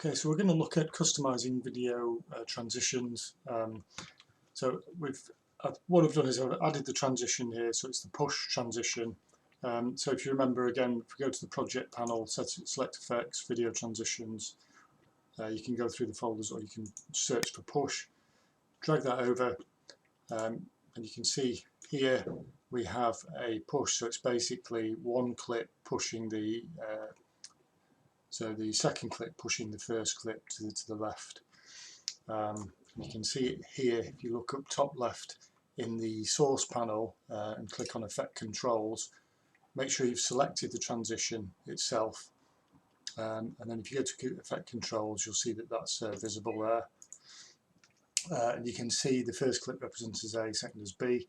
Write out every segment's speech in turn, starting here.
Okay, so we're going to look at customizing video transitions. So what I've done is I've added the transition here, so it's the push transition. So if you remember again, if we go to the project panel, select effects, video transitions, you can go through the folders or you can search for push, drag that over, and you can see here we have a push, so it's basically one clip pushing the so the second clip pushing the first clip to the left. You can see it here if you look up top left in the source panel and click on effect controls. Make sure you've selected the transition itself, and then if you go to effect controls you'll see that that's visible there. And you can see the first clip represents as A, second as B.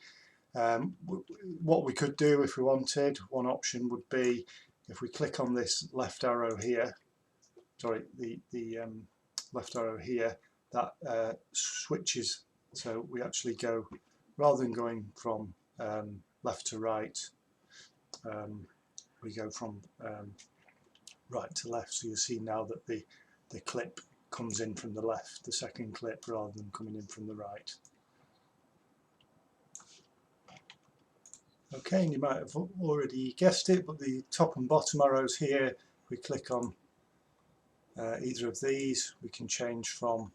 What we could do if we wanted, one option would be if we click on this left arrow here, sorry, the left arrow here, that switches, so we actually go, rather than going from left to right, we go from right to left. So you'll see now that the clip comes in from the left, the second clip, rather than coming in from the right. Okay, and you might have already guessed it, but the top and bottom arrows here, if we click on either of these, we can change from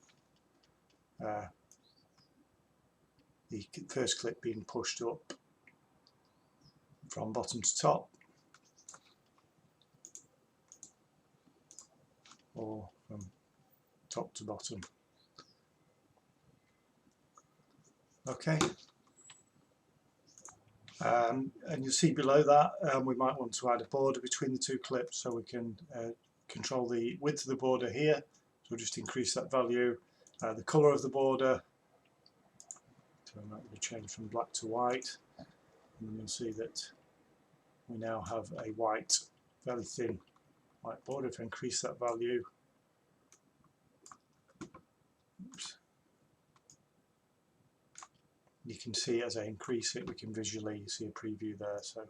the first clip being pushed up from bottom to top, or from top to bottom. Okay. And you'll see below that we might want to add a border between the two clips, so we can control the width of the border here, so we'll just increase that value. The colour of the border, so I'm going to change from black to white, and then you'll see that we now have a white, very thin white border. If I increase that value, oops, you can see as I increase it, we can visually see a preview there, so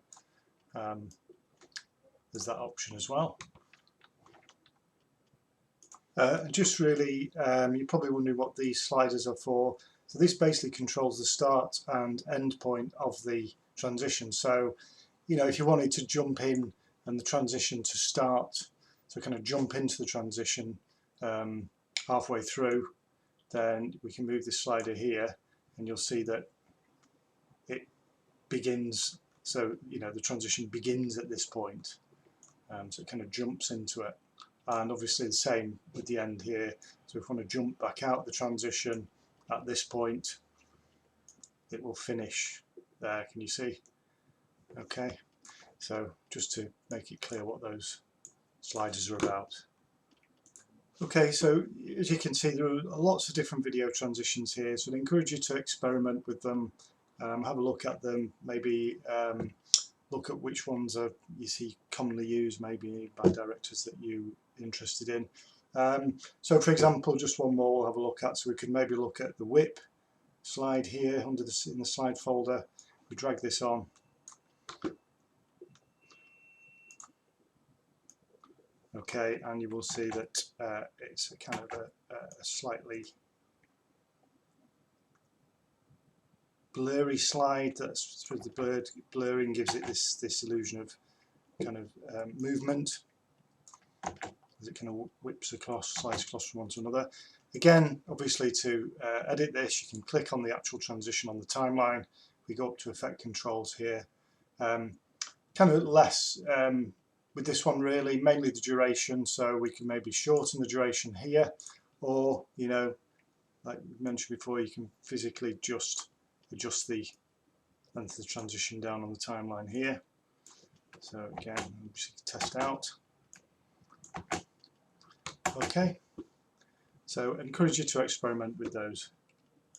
there's that option as well. Just really, you're probably wondering what these sliders are for. So this basically controls the start and end point of the transition. So, you know, if you wanted to jump in and the transition to start, so kind of jump into the transition halfway through, then we can move this slider here, and you'll see that it begins. So, you know, the transition begins at this point, so it kind of jumps into it. And obviously the same with the end here. So if we want to jump back out the transition at this point, it will finish there. Can you see? Okay, so just to make it clear what those sliders are about. Okay, so as you can see, there are lots of different video transitions here, so I'd encourage you to experiment with them, have a look at them, maybe look at which ones are you see commonly used, maybe by directors that you're interested in. So for example, just one more we'll have a look at, so we could maybe look at the whip slide here under in the slide folder. We drag this on. Okay, and you will see that it's a kind of a slightly blurry slide. That's through the blurring gives it this illusion of kind of movement as it kind of whips across, slides across from one to another. Again, obviously to edit this, you can click on the actual transition on the timeline. We go up to effect controls here. Kind of less with this one really, mainly the duration, so we can maybe shorten the duration here, or, you know, like we mentioned before, you can physically just adjust the length of the transition down on the timeline here. So again, just test out. Okay, so I encourage you to experiment with those.